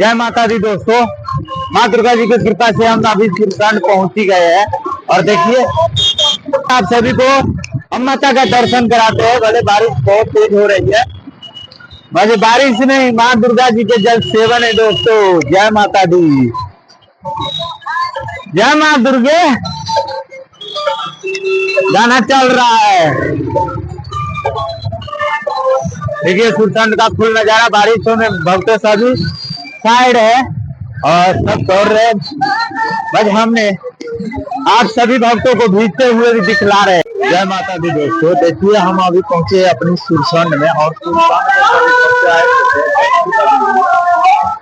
जय माता दी दोस्तों, माँ दुर्गा जी की कृपा से हम अभी सुरसंड पहुंच ही गए हैं। और देखिए आप सभी को हम माता का दर्शन कराते हैं। भले बारिश बहुत तेज हो रही है, भले बारिश नहीं, माँ दुर्गा जी के जल सेवन है दोस्तों। जय माता दी, जय माँ दुर्गे। गाना चल रहा है, देखिए सुरसंड का फुल नजारा। बारिशों में भक्त सभी साइड है और सब दौड़ रहे। बस हमने आप सभी भक्तों को भीगते हुए भी दिखला रहे हैं। जय माता दी दोस्तों, देखिए हम अभी पहुंचे अपनी सुरसंड में और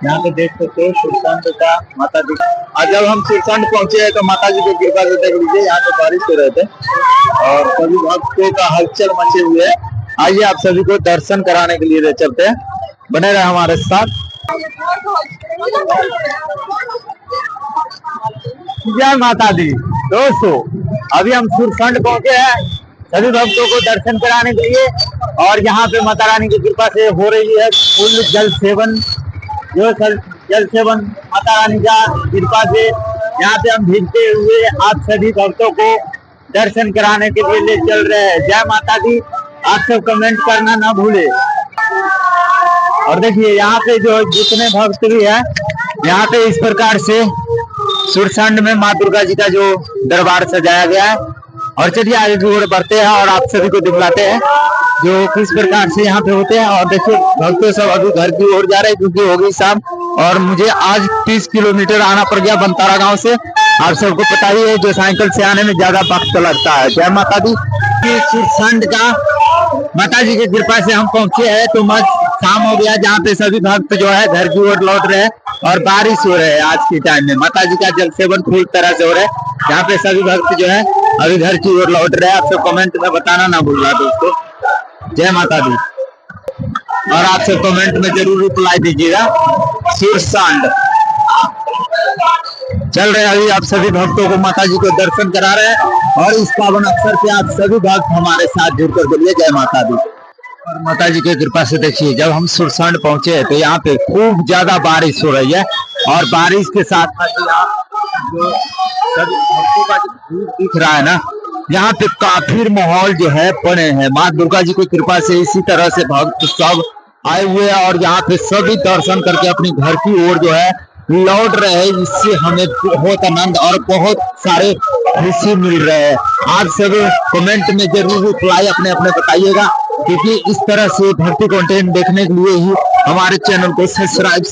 यहाँ पे देख सकते हो सुरसंड का माता दी। और जब हम सुरसंड पहुंचे हैं तो माता जी की कृपा से देख लीजिए यहाँ पे बारिश हो रहे थे और सभी भक्तों का हलचल मचे हुए है। आइए आप सभी को दर्शन कराने के लिए ले चलते हैं, बने रहे हमारे साथ। जय माता दी दोस्तों, अभी हम सुरसंड पहुंचे हैं सभी भक्तों को दर्शन कराने के लिए। और यहाँ पे माता रानी की कृपा से हो रही है फुल जल सेवन। जो जल सेवन माता रानी का कृपा से यहाँ पे हम भीगते हुए आप सभी भक्तों को दर्शन कराने के लिए ले चल रहे हैं। जय माता दी, आप सब कमेंट करना ना भूले। और देखिए यहाँ पे जो जितने भक्त भी है, यहाँ पे इस प्रकार से सुरसंड में माँ दुर्गा जी का जो दरबार सजाया गया है। और चलिए आगे की ओर बढ़ते हैं और आप सभी को दिखलाते हैं जो किस प्रकार से यहाँ पे होते हैं। और देखिए भक्तों सब अभी घर की ओर जा रहे हैं क्योंकि हो गई शाम और मुझे आज 30 किलोमीटर आना पड़ गया बनतारा गांव से। आप सबको पता ही है जो साइकिल से आने में ज्यादा वक्त लगता है। जय माता दी, सुरसंड का माता जी की कृपा से हम पहुंचे हैं तो मस्त शाम हो गया, जहाँ पे सभी भक्त जो है घर की ओर लौट रहे हैं और बारिश हो रहे है। आज के टाइम में माता जी का जल सेवन पूरी तरह से हो रहा है, जहाँ पे सभी भक्त जो है अभी घर की ओर लौट रहे हैं। आप सब कमेंट में बताना ना भूलना दोस्तों। जय माता दी, और आप सब कमेंट में जरूर रिप्लाई दीजिएगा। सुरसंड चल रहे हैं, अभी आप सभी भक्तों को माता जी को दर्शन करा रहे हैं और इस पावन अवसर पे आप सभी भक्त हमारे साथ जुड़कर बोलिए जय माता दी। और माता जी की कृपा से देखिए जब हम सुरसंड पहुंचे तो यहाँ पे खूब ज्यादा बारिश हो रही है और बारिश के साथ जो सभी भक्तों का जो दिख रहा है ना, यहाँ पे काफी माहौल जो है बने हैं। माँ दुर्गा जी की कृपा से इसी तरह से भक्त सब आए हुए हैं और यहाँ पे सभी दर्शन करके अपनी घर की ओर जो है लौट रहे हैं। इससे हमें बहुत आनंद और बहुत सारे खुशी मिल रहे हैं। आप सभी कमेंट में जरूर रिप्लाई अपने अपने बताइएगा क्योंकि इस तरह से भक्ति कंटेंट देखने के लिए ही हमारे चैनल को सब्सक्राइब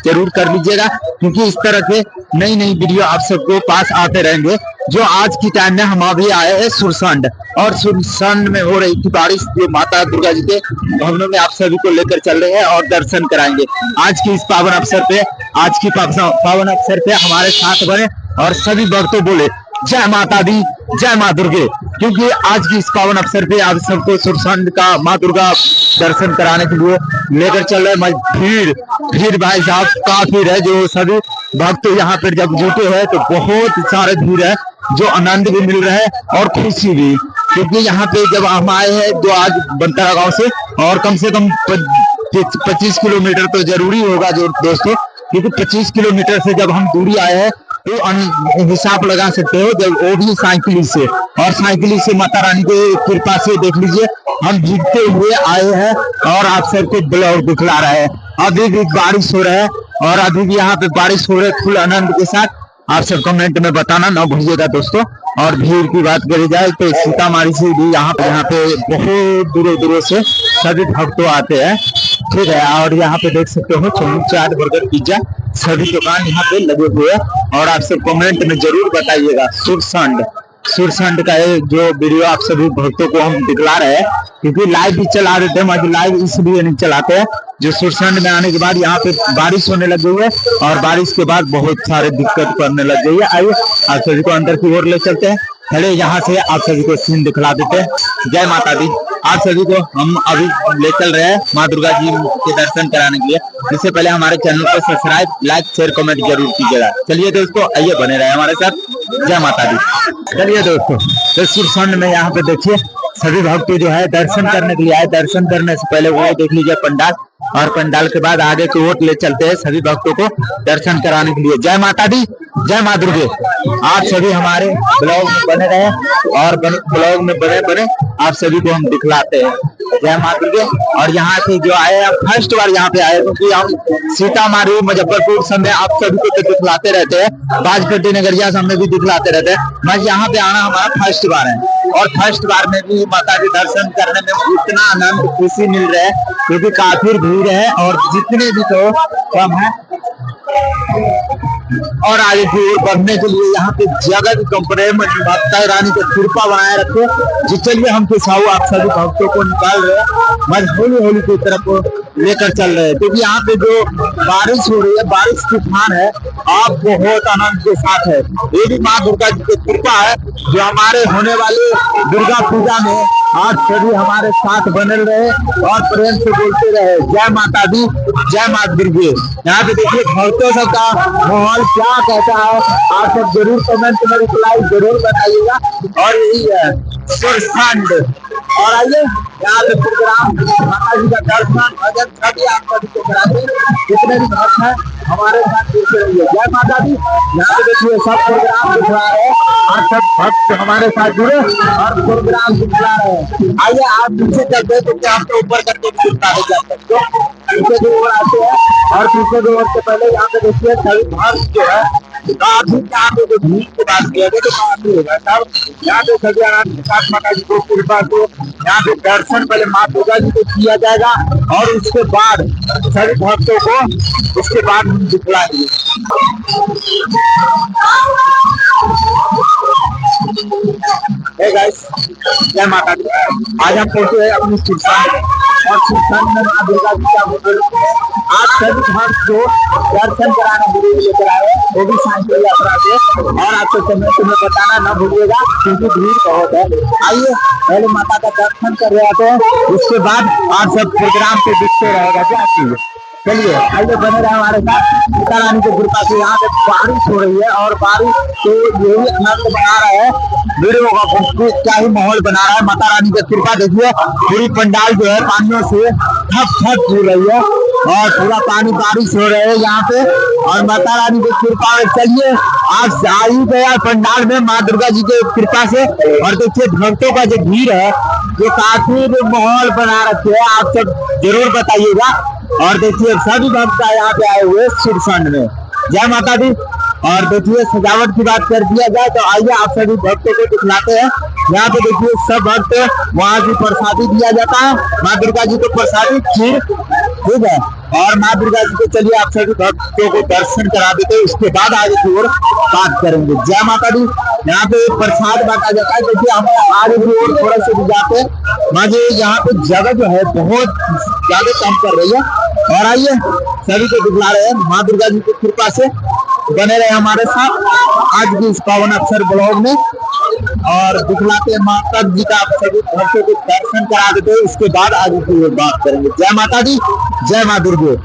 जरूर कर लीजिएगा क्योंकि इस तरह के नई नई वीडियो आप सबको पास आते रहेंगे। जो आज की टाइम में हम अभी आए हैं सुरसंड और सुरसंड में हो रही थी बारिश, जो माता दुर्गा जी के भवनों में आप सभी को लेकर चल रहे हैं और दर्शन कराएंगे। आज की इस पावन अवसर पे, आज की पावन अवसर पे हमारे साथ बने और सभी भक्तों बोले जय माता दी, जय माँ दुर्गे, क्योंकि आज की इस पावन अवसर पे आप सबको सुरसंड का माँ दुर्गा दर्शन कराने के लिए लेकर चल रहे हैं। भीड़ भाई साहब काफी है, जो सभी भक्त यहाँ पर जब जुटे हैं तो बहुत सारे भीड़ है, जो आनंद भी मिल रहा है और खुशी भी, क्योंकि यहाँ पे जब हम आए हैं जो आज बनतारा गांव से और कम से कम 25 किलोमीटर तो जरूरी होगा जो दोस्तों, क्योंकि 25 किलोमीटर से जब हम दूरी आए हैं तो हिसाब लगा सकते हो, जब वो भी साइकिल से, और साइकिल से माता रानी की कृपा से देख लीजिए हम जीतते हुए आए हैं और आप सबको ब्लॉग दिखला रहे हैं। अभी भी बारिश हो रहा है और अभी भी यहाँ पे बारिश हो रहा है फुल आनंद के साथ। आप सब कमेंट में बताना ना भूलिएगा दोस्तों। और भीड़ की बात करी जाए तो सीतामढ़ी से भी यहाँ पे बहुत दूरों दूरों से सभी भक्त आते हैं, ठीक है। और यहाँ पे देख सकते हो चाट बर्गर पिज्जा सभी दुकान यहाँ पे लगे हुए हैं और आप सब कमेंट में जरूर बताइएगा। सुरसंड का जो वीडियो आप सभी भक्तों को हम दिखला रहे हैं क्योंकि लाइव भी चला देते हैं, मगर लाइव इसलिए नहीं चलाते हैं जो सुरसंड में आने के बाद यहाँ पे बारिश होने लग गई है और बारिश के बाद बहुत सारे दिक्कत करने लग गई है। आइए आप सभी को अंदर की ओर ले चलते हैं, खड़े यहाँ से आप सभी को सीन दिखला देते हैं। जय माता दी, आप सभी को हम अभी ले चल रहे हैं माँ दुर्गा जी के दर्शन कराने के लिए। इससे पहले हमारे चैनल को सब्सक्राइब, लाइक, शेयर, कमेंट जरूर कीजिएगा। चलिए दोस्तों आइए बने रहे हमारे साथ। जय माता दी। चलिए दोस्तों, तो सुरसंड में यहाँ पे देखिए सभी भक्त जो है दर्शन करने के लिए आए। दर्शन करने से पहले वो देख लीजिए पंडाल और पंडाल के बाद आगे की ओर ले चलते हैं सभी भक्तों को दर्शन कराने के लिए। जय माता दी, जय माँ दुर्गे। आप सभी हमारे ब्लॉग में बने रहे और ब्लॉग में बने बने आप सभी को हम दिखलाते हैं। जय माँ दुर्गे। और यहाँ से जो आए हम फर्स्ट बार यहाँ पे आए, क्योंकि हम सीतामढ़ी मुजफ्फरपुर सब में आप सभी को तो दिखलाते रहते हैं, बाजपेटी नगरिया सब में भी दिखलाते रहते हैं, बस यहाँ पे आना हमारा फर्स्ट बार है। और फर्स्ट बार में भी माता के दर्शन करने में इतना आनंद खुशी मिल रहा है, क्योंकि काफी भीड़ है और जितने भी तो कम है। और आगे की ओर बढ़ने के लिए यहाँ पे जगह की कंपनी माता रानी की कृपा बनाए रखे। जी चलिए हम किसाऊ आप सभी भक्तों को निकाल रहे हैं, बस होली होली की तरफ लेकर चल रहे हैं, क्योंकि यहाँ पे जो बारिश हो रही है, बारिश तूफान है, आप बहुत आनंद के साथ है। ये भी माँ दुर्गा जी की कृपा है, जो हमारे होने वाले दुर्गा पूजा में आज सभी हमारे साथ बने रहे और प्रेम से बोलते रहे जय माता दी, जय माता दुर्गे। यहाँ पे देखिए भक्तों सबका माहौल क्या कहता है, आप सब जरूर कमेंट में रिप्लाई जरूर बताइएगा। और यही है सुरखंड। और आइए यहाँ पे प्रोग्राम माता जी का दर्शन भजन सभी आप सभी को कराते, जितने भी भक्त हैं हमारे साथ जुड़ते रहिए। जय माता दी। यहाँ पे देखिए सब प्रोग्राम दिख रहा है और सब भक्त हमारे साथ जुड़े और प्रोग्राम दिखला रहे हैं। आइए आप पीछे चलते हैं, क्योंकि आपको ऊपर करके दिखता है जा सकते हो। पीछे की ओर आते हैं और पीछे की ओर से पहले यहाँ पे देखिए सभी भक्त जो है काफी यहाँ पे जो भीड़ की बात किया गया तो काफी होगा सब यहाँ पे सभी आनंद के साथ माता जी को कृपा को यहाँ पे दर्शन पहले माँ दुर्गा जी को किया जाएगा और उसके बाद सभी भक्तों को उसके बाद हम दिखलाएंगे। हे गाइस, जय माता दी। आज हम पहुंचे हैं अपनी सुरसान और सुरसान में माँ दुर्गा जी का मंदिर। आप सभी भक्त को दर्शन कराने के लिए लेकर आए, वो भी साइकिल यात्रा से। और आपको समय तुम्हें बताना ना भूलिएगा, क्योंकि भीड़ बहुत है। आइए पहले माता का दर्शन कर रहे आते हैं, उसके बाद आप सब प्रोग्राम पे दिखते रहेगा। क्या चीज, चलिए आइए बने रहे हमारे साथ। सीता रानी की कृपा से यहाँ पे बारिश हो रही है और बारिश तो यही आनंद बना रहा है, वीडियो का क्या ही माहौल बना रहा है। माता रानी की कृपा देखिए, पूरी पंडाल जो है पानियों से ठप ठप हो रही है और पूरा पानी बारिश हो रहे है यहाँ पे। और माता रानी की कृपा में चलिए आप आ ही गया पंडाल में माँ दुर्गा जी की कृपा से। और देखिए भक्तों का जो भीड़ है, जो काफी माहौल बना रखे है, आप सब जरूर बताइएगा। और देखिए सभी भक्त यहाँ पे आए हुए सुरसंड में। जय माता दी। और देखिए सजावट की बात कर दिया जाए तो आइए आप सभी भक्तों को दिखलाते हैं। यहाँ पे देखिए सब भक्त वहाँ की प्रसादी दिया जाता है, माँ दुर्गा जी को प्रसादी खीर, ठीक है। और माँ दुर्गा जी को चलिए आप सभी भक्तों को दर्शन करा देते हैं, उसके बाद आगे की ओर बात करेंगे। जय माता दी। यहाँ पे प्रसाद बांटा जाता है, देखिए हम आगे की ओर थोड़ा सा भी जाते हैं। माँ जी यहाँ पे जगह जो है बहुत ज्यादा कम कर रही है। और आइए सभी को दिखला रहे हैं माँ दुर्गा जी की कृपा से। बने रहे हमारे साथ आज की इस पावन अवसर ब्लॉग में और दिखलाते हैं माता जी का आप सभी भक्तों को दर्शन करा देते हैं, उसके बाद आगे की ओर बात करेंगे। जय माता दी, जय माँ दुर्गे।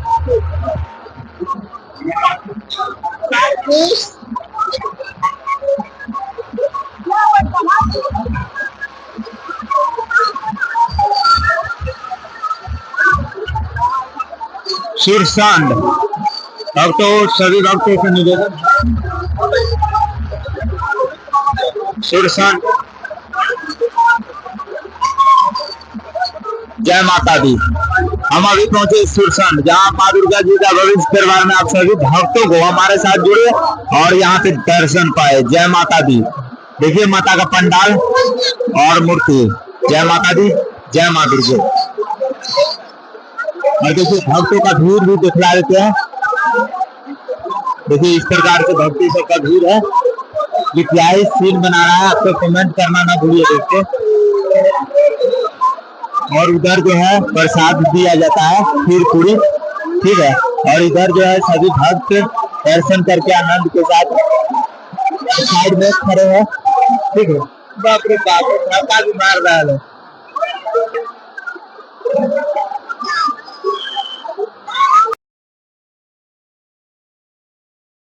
सुरसंड। अब तो सभी भक्तों से निवेदन, सुरसंड। जय माता दी। हम अभी पहुंचे सुरसंड, जहाँ माँ दुर्गा जी का भविष्य दरबार में आप सभी भक्तों को हमारे साथ जुड़े और यहाँ पे दर्शन पाए। जय माता दी। देखिए माता का पंडाल और मूर्ति। जय माता दी, जय माँ दुर्गे। और देखिए भक्तों का भीड़ भी दिखला देते हैं। देखिए इस प्रकार से भक्ति सबका भीड़ है। ये क्या ही सीन बना रहा है, आपको कमेंट करना ना भूलिए देखते। और उधर जो है प्रसाद दिया जाता है खीर पूरी, ठीक है। और इधर जो है सभी भक्त दर्शन करके आनंद के साथ साइड में खड़े हैं, ठीक है। बाप रे बाप, भी मार रहा है।